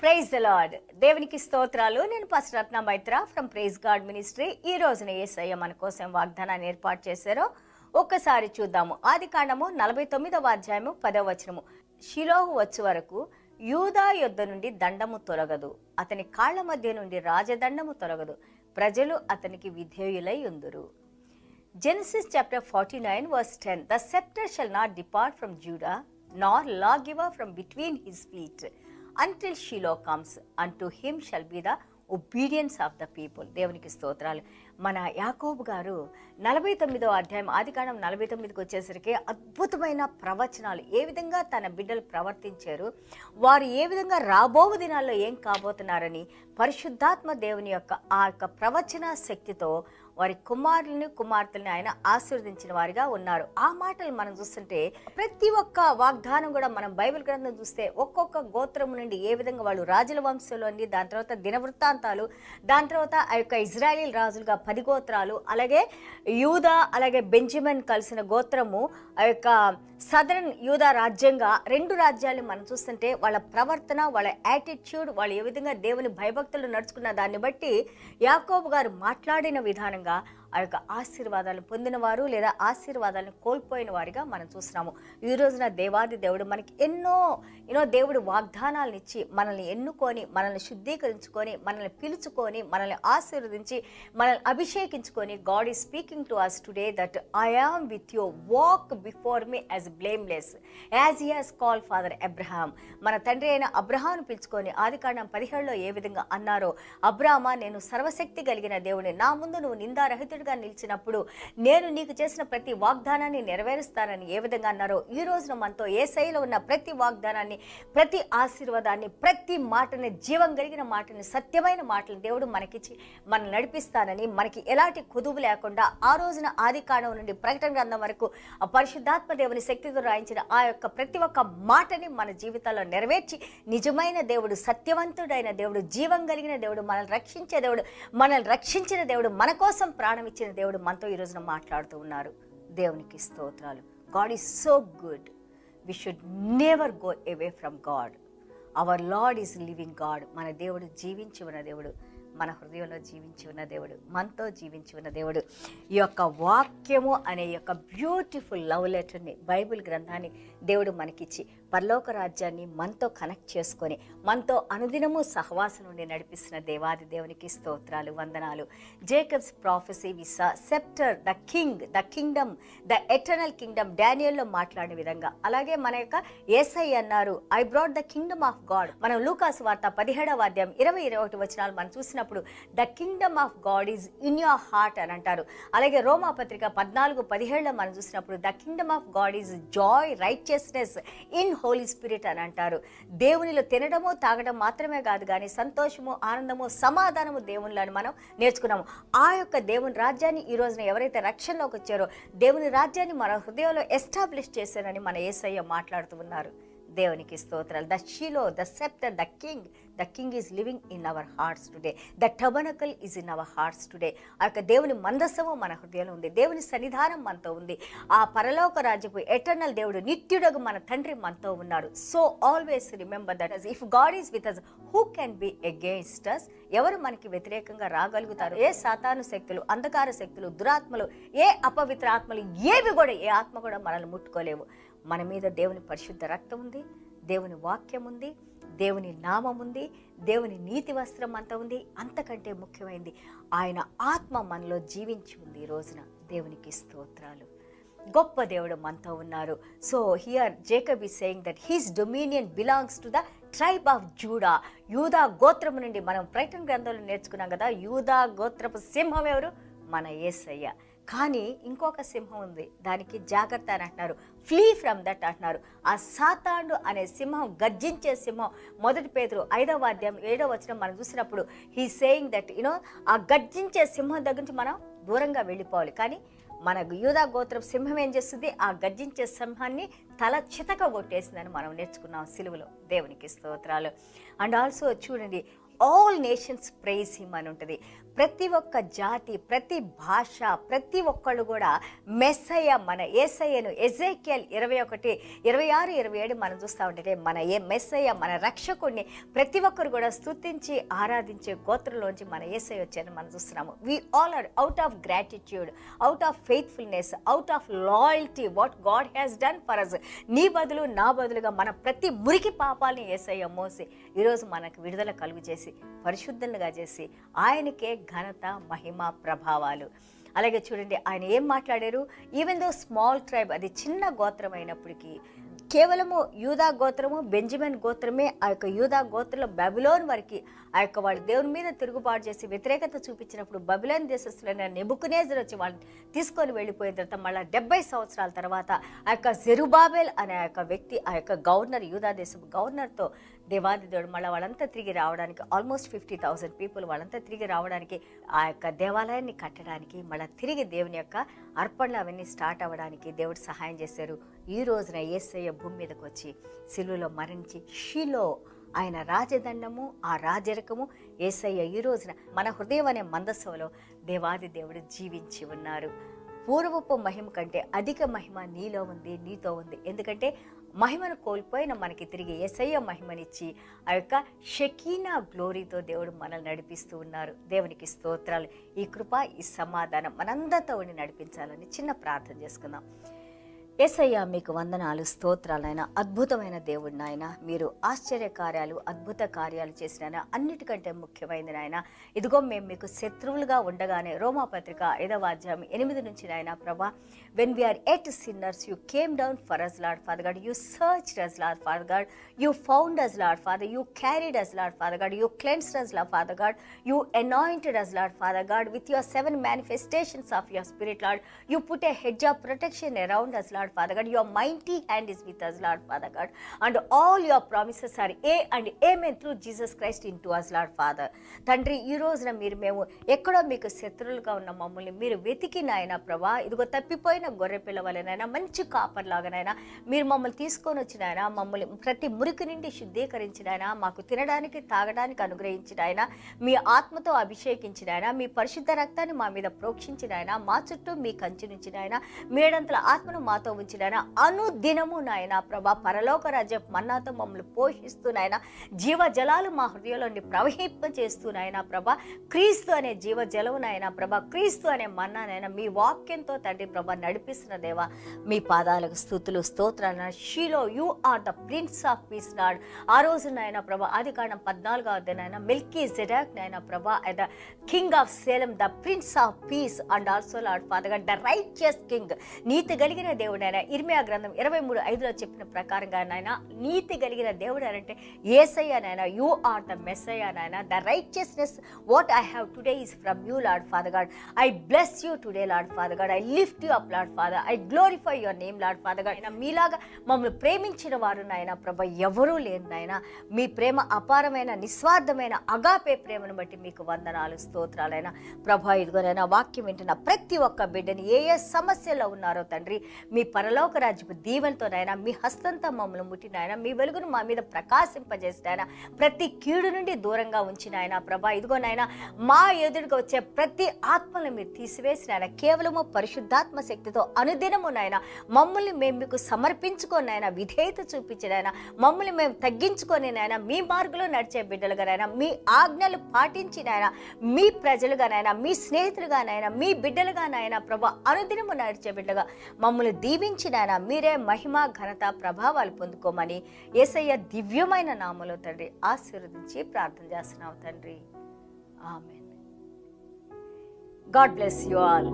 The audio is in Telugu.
Praise the lord. దేవునికి స్తోత్రాలు. నేను pastor Ratna Maitra from Praise God Ministry. ఈ రోజున యేసయ్య మన కోసం వాగ్దానాన్ని ఏర్పాటు చేశారో ఒక్కసారి చూద్దాము. ఆదికాండము 49వ అధ్యాయము 10వ వచనము. షిలోహు వచ్చు వరకు యూదా యొద్ద నుండి దండము తొలగదు, అతని కాళ్ల మధ్య నుండి రాజదండము తొలగదు, ప్రజలు అతనికి విధేయులై ఉందురు. Genesis chapter 49 verse 10. The scepter shall not depart from Judah, nor lawgiver from between his feet, until Shiloh comes. Unto him shall be the obedience of the people. దేవునికి స్తోత్రాలు. మన యాకోబు గారు 49వ అధ్యాయం ఆదికాండం 49కి వచ్చేసరికి అద్భుతమైన ప్రవచనాలు, ఏ విధంగా తన బిడ్డలు ప్రవర్తించారు, వారు ఏ విధంగా రాబో దినాల్లో ఏం కాబోతున్నారని పరిశుద్ధాత్మ దేవుని యొక్క ఆ యొక్క ప్రవచన శక్తితో వారి కుమారులను కుమార్తెలను ఆయన ఆశీర్వదించిన వారిగా ఉన్నారు. ఆ మాటలు మనం చూస్తుంటే ప్రతి ఒక్క వాగ్దానం కూడా మనం బైబిల్ గ్రంథం చూస్తే ఒక్కొక్క గోత్రం నుండి ఏ విధంగా వాళ్ళు రాజుల వంశంలో అండి, దాని తర్వాత దినవృత్తాంతాలు, దాని తర్వాత ఆ యొక్క ఇజ్రాయేల్ రాజులుగా 10 గోత్రాలు, అలాగే యూదా అలాగే బెంజమిన్ కలిసిన గోత్రము ఆ యొక్క సదరన్ యూదా రాజ్యంగా 2 రాజ్యాలు మనం చూస్తుంటే వాళ్ళ ప్రవర్తన, వాళ్ళ యాటిట్యూడ్, వాళ్ళు ఏ విధంగా దేవుని భయభక్తులు నడుచుకున్న దాన్ని బట్టి యాకోబు గారు మాట్లాడిన విధానంగా ఆ యొక్క ఆశీర్వాదాలను పొందినవారు లేదా ఆశీర్వాదాలను కోల్పోయిన వారిగా మనం చూస్తున్నాము. ఈ రోజున దేవాది దేవుడు మనకి ఎన్నో దేవుడు వాగ్దానాలను ఇచ్చి మనల్ని ఎన్నుకొని, మనల్ని శుద్ధీకరించుకొని, మనల్ని పిలుచుకొని, మనల్ని ఆశీర్వదించి, మనల్ని అభిషేకించుకొని, God is speaking to us today that I am with you, walk before me as blameless as he has called father Abraham. మన తండ్రి అయిన అబ్రహాంను పిలుచుకొని ఆదికాండం 17లో ఏ విధంగా అన్నారో, అబ్రామా నేను సర్వశక్తి కలిగిన దేవుని, నా ముందు నువ్వు నిందారహితుడిగా నిలిచినప్పుడు నేను నీకు చేసిన ప్రతి వాగ్దానాన్ని నెరవేరుస్తానని ఏ విధంగా అన్నారో, ఈ రోజున మనతో యేసయ్యలో ఉన్న ప్రతి వాగ్దానాన్ని, ప్రతి ఆశీర్వాదాన్ని, ప్రతి మాటని, జీవం కలిగిన మాటని, సత్యమైన మాటలు దేవుడు మనకిచ్చి మనం నడిపిస్తానని, మనకి ఎలాంటి కుదువు లేకుండా ఆ రోజున ఆదికాండం నుండి ప్రకటన గ్రంథం వరకు ఆ పరిశుద్ధాత్మ దేవుని శక్తితో రాయించిన ఆ యొక్క ప్రతి ఒక్క మాటని మన జీవితాల్లో నెరవేర్చి, నిజమైన దేవుడు, సత్యవంతుడైన దేవుడు, జీవం కలిగిన దేవుడు, మనల్ని రక్షించే దేవుడు, మనల్ని రక్షించిన దేవుడు, మన కోసం ప్రాణం ఇచ్చిన దేవుడు మనతో ఈ రోజున మాట్లాడుతూ ఉన్నారు. దేవునికి స్తోత్రాలు. God is so good. We should never go away from God. Our Lord is living God. మన దేవుడు జీవించి ఉన్న దేవుడు, మన హృదయంలో జీవించి ఉన్న దేవుడు, మనతో జీవించి ఉన్న దేవుడు. ఈ యొక్క వాక్యము అనే యొక్క బ్యూటిఫుల్ లవ్ లెటర్ని, బైబిల్ గ్రంథాన్ని దేవుడు మనకిచ్చి పరలోక రాజ్యాన్ని మనతో కనెక్ట్ చేసుకొని మనతో అనుదినము సహవాసం నుండి నడిపిస్తున్న దేవాది దేవునికి స్తోత్రాలు, వందనాలు. జేకబ్స్ ప్రాఫెసీ విసా sceptre, the king, the kingdom, the eternal kingdom, డానియల్లో మాట్లాడిన విధంగా, అలాగే మన యొక్క యేసయ్య అన్నారు I brought the kingdom of God. మనం లూకాసు వార్త 17వ అధ్యాయం 20-21 వచనాలు మనం చూసినప్పుడు the kingdom of God is in your heart అని అంటారు. అలాగే రోమా పత్రిక 14:17 మనం చూసినప్పుడు the kingdom of God is joy, righteousness in Holy Spirit అని అంటారు. దేవునిలో తినడము తాగడం మాత్రమే కాదు కానీ సంతోషము, ఆనందము, సమాధానము దేవునిలో మనం నేర్చుకున్నాము. ఆ యొక్క దేవుని రాజ్యాన్ని ఈ రోజున ఎవరైతే రక్షణలోకి వచ్చారో దేవుని రాజ్యాన్ని మన హృదయంలో ఎస్టాబ్లిష్ చేశారని మన యేసయ్య మాట్లాడుతూ ఉన్నారు. దేవునికి స్తోత్రాలు. The Shiloh, the sceptre, the king is living in our hearts today. The tabernacle is in our hearts today. ఆ యొక్క దేవుని మందసము మన హృదయంలో ఉంది, దేవుని సన్నిధానం మనతో ఉంది. ఆ పరలోక రాజ్యపు ఎటర్నల్ దేవుడు, నిత్యుడగు మన తండ్రి మనతో ఉన్నారు. So always remember that if God is with us, who can be against us? ఎవరు మనకి వ్యతిరేకంగా రాగలుగుతారు? ఏ సాతాను శక్తులు, అంధకార శక్తులు, దురాత్మలు, ఏ అపవిత్ర ఆత్మలు, ఏవి కూడా, ఏ ఆత్మ కూడా మనల్ని ముట్టుకోలేవు. మన మీద దేవుని పరిశుద్ధ రక్తం ఉంది, దేవుని వాక్యం ఉంది, దేవుని నామం ఉంది, దేవుని నీతి వస్త్రం అంతా ఉంది. అంతకంటే ముఖ్యమైనది ఆయన ఆత్మ మనలో జీవించి ఉంది. ఈ రోజున దేవునికి స్తోత్రాలు. గొప్ప దేవుడు మనతో ఉన్నారు. So here Jacob is saying that his dominion belongs to the tribe of JUDA. యూదా గోత్రము నుండి మనం ప్రకటన గ్రంథంలో నేర్చుకున్నాం కదా, యూదా గోత్రపు సింహం ఎవరు? మన యేసయ్య. కానీ ఇంకొక సింహం ఉంది, దానికి జాగ్రత్త అని అంటున్నారు, ఫ్లీ ఫ్రమ్ దట్ అంటున్నారు. ఆ సాతాను అనే సింహం, గర్జించే సింహం. 1 పేతురు 5వ అధ్యాయం 7వ వచనం మనం చూసినప్పుడు హీ సేయింగ్ దట్ ఆ గర్జించే సింహం దగ్గర నుంచి మనం దూరంగా వెళ్ళిపోవాలి. కానీ మన యూదా గోత్రం సింహం ఏం చేస్తుంది? ఆ గర్జించే సింహాన్ని తల చితక కొట్టేసిందని మనం నేర్చుకున్నాం సిలువలో. దేవునికి స్తోత్రాలు. అండ్ ఆల్సో చూడండి, ఆల్ నేషన్స్ ప్రైజ్ హిమ్ అని ఉంటుంది. ప్రతి ఒక్క జాతి, ప్రతి భాష, ప్రతి ఒక్కళ్ళు కూడా మెస్సయ్య మన యేసయ్యను ఎజేకియల్ 21, 26, 27 మనం చూస్తూ ఉంటే మన మెస్సయ్య మన రక్షకుడిని ప్రతి ఒక్కరు కూడా స్తుతించి ఆరాధించే గోత్రంలోంచి మన యేసయ్య వచ్చారని మనం చూస్తున్నాము. We all are out of gratitude, out of faithfulness, out of loyalty what God has done for us. నీ బదులు నా బదులుగా మన ప్రతి మురికి పాపాలని యేసయ్య మోసి ఈరోజు మనకు విడుదల కలుగు చేసి పరిశుద్ధంగా చేసి ఆయనకే ఘనత, మహిమ, ప్రభావాలు. అలాగే చూడండి ఆయన ఏం మాట్లాడారు. ఈవెన్ దో స్మాల్ ట్రైబ్, అది చిన్న గోత్రం అయినప్పటికీ కేవలము యూదా గోత్రము, బెంజమిన్ గోత్రమే ఆ యొక్క యూదా గోత్రంలో బబులోన్ వరకు ఆ యొక్క వాళ్ళు దేవుని మీద తిరుగుబాటు చేసి వ్యతిరేకత చూపించినప్పుడు బబులోన్ దేశస్తులైన నెబుకద్నెజర్ వచ్చి వాళ్ళని తీసుకొని వెళ్ళిపోయిన తర్వాత మళ్ళీ 70 సంవత్సరాల తర్వాత ఆ యొక్క జెరుబాబెల్ అనే ఆ యొక్క వ్యక్తి, ఆ యొక్క గవర్నర్, యూదా దేశం గవర్నర్తో దేవాది దేవుడు మళ్ళీ వాళ్ళంతా తిరిగి రావడానికి ఆల్మోస్ట్ 50,000 పీపుల్ వాళ్ళంతా తిరిగి రావడానికి ఆ యొక్క దేవాలయాన్ని కట్టడానికి మళ్ళీ తిరిగి దేవుని యొక్క అర్పణలు అవన్నీ స్టార్ట్ అవ్వడానికి దేవుడు సహాయం చేశారు. ఈ రోజున యేసయ్య భూమి మీదకి వచ్చి సిలువలో మరణించి షీలో ఆయన రాజదండము, ఆ రాజరకము యేసయ్య ఈ రోజున మన హృదయం అనే మందసంలో దేవాది దేవుడు జీవించి ఉన్నారు. పూర్వపు మహిమ కంటే అధిక మహిమ నీలో ఉంది, నీతో ఉంది. ఎందుకంటే మహిమను కోల్పోయిన మనకి తిరిగి యేసయ్య మహిమనిచ్చి ఆ యొక్క షకీనా గ్లోరీతో దేవుడు మనల్ని నడిపిస్తూ ఉన్నారు. దేవునికి స్తోత్రాలు. ఈ కృప, ఈ సమాధానం మనందరితో ఉండి నడిపించాలని చిన్న ప్రార్థన చేసుకుందాం. యేసయ్య మీకు వందనాలు, స్తోత్రాలు నాయన. అద్భుతమైన దేవుడు నాయన, మీరు ఆశ్చర్య కార్యాలు, అద్భుత కార్యాలు చేసిన అన్నిటికంటే ముఖ్యమైనది నాయన. ఇదిగో మేము మీకు శత్రువులుగా ఉండగానే రోమాపత్రిక 5వ అధ్యాయం 8 నుంచి నాయన ప్రభా, when we are yet sinners you came down for us Lord Father God, you searched us Lord Father God, you found us Lord Father, you carried us Lord Father God, you cleansed us Lord Father God, you anointed us Lord Father God with your 7 manifestations of your spirit Lord, you put a hedge of protection around us Lord Father God, your mighty hand is with us Lord Father God, and all your promises are A and amen through Jesus Christ into us Lord Father. తండ్రి ఈ రోజున మీరు మేము ఎక్కడో మీకు శత్రువులుగా ఉన్న మమ్మల్ని మీరు వెతికి నాయన ప్రభా, ఇదిగో తప్పిపోయిన గొర్రె పిల్లవలనైనా మంచి కాపర్లాగానైనా మీరు మమ్మల్ని తీసుకొని వచ్చినాయన, మమ్మల్ని ప్రతి మురికి నుండి శుద్ధీకరించినాయన, మాకు తినడానికి తాగడానికి అనుగ్రహించినాయన, మీ ఆత్మతో అభిషేకించినాయన, మీ పరిశుద్ధ రక్తాన్ని మా మీద ప్రోక్షించినాయన, మా చుట్టూ మీ కంచి నుంచినాయన, మేడంతల ఆత్మను మాతో ఉంచినాయన, అనుదినము నాయన ప్రభా పరలోక రాజ్య మన్నాతో మమ్మల్ని పోషిస్తున్నాయన, జీవ జలాలు మా హృదయంలోని ప్రవహింపజేస్తున్నాయన ప్రభా, క్రీస్తు అనే జీవ జలము నాయన ప్రభా, క్రీస్తు అనే మన్నానైనా మీ వాక్యంతో తండ్రి ప్రభా నడిపిస్తున్న దేవా, మీ పాదాలకు స్తుతులు, స్తోత్రాలు. Shiloh you are the prince of peace Lord. ఆ రోజు నాయన ప్రభా ఆదికాండం 14వ అధ్యాయం మెల్కీజెడెక్ నాయన ప్రభా the king of Salem, the prince of piece and also lord father God the righteous king, నీతి కలిగిన దేవుడు ఆయన. ఇర్మియా గ్రంథం 23:5లో చెప్పిన ప్రకారంగా నాయన నీతి కలిగిన దేవుడు అంటే యేసయ్య నాయన, యు ఆర్ ద మెస్సయ్య నాయన. The righteousness what I have today is from you lord father God. I bless you today lord father God. I lift you up lord father. I glorify your name lord father God. మీలాగా మమ్మల్ని ప్రేమించిన వారు నాయన ప్రభ ఎవరూ లేరు నాయన. మీ ప్రేమ అపారమైన, నిస్వార్థమైన అగాపే ప్రేమను బట్టి మీకు వందనాలు, స్తోత్రాలైన ప్రభా. ఇదిగోనైనా వాక్యం వింటున్న ప్రతి ఒక్క బిడ్డని ఏ ఏ సమస్యలో ఉన్నారో తండ్రి, మీ పరలోక రాజ్యపు దీవెనతోనైనా మీ హస్తంతో మమ్మల్ని ముట్టినాయన, మీ వెలుగును మా మీద ప్రకాశింపజేసినాయన, ప్రతి కీడు నుండి దూరంగా ఉంచినాయన ప్రభా. ఇదిగోనైనా మా ఎదురుగా వచ్చే ప్రతి ఆత్మను మీరు తీసివేసినాయన, కేవలము పరిశుద్ధాత్మ శక్తితో అనుదినము నాయన మమ్మల్ని మేము మీకు సమర్పించుకొని నాయన విధేయత చూపించినాయన, మమ్మల్ని మేము తగ్గించుకొని నాయన మీ మార్గంలో నడిచే బిడ్డలుగానైనా, మీ ఆజ్ఞలు పాటించినాయన, మీ ప్రజలుగానైనా, మీ స్నేహితులుగానైనా, మీ బిడ్డలుగానైనా ప్రభా అనుదినము నడిచే బిడ్డగా మమ్మల్ని దీవించినాయన. మీరే మహిమ, ఘనత, ప్రభావాలు పొందుకోమని యేసయ్య దివ్యమైన నామములో తండ్రి ఆశీర్వదించి ప్రార్థన చేస్తున్నాం తండ్రి. ఆమేన్. God bless you all.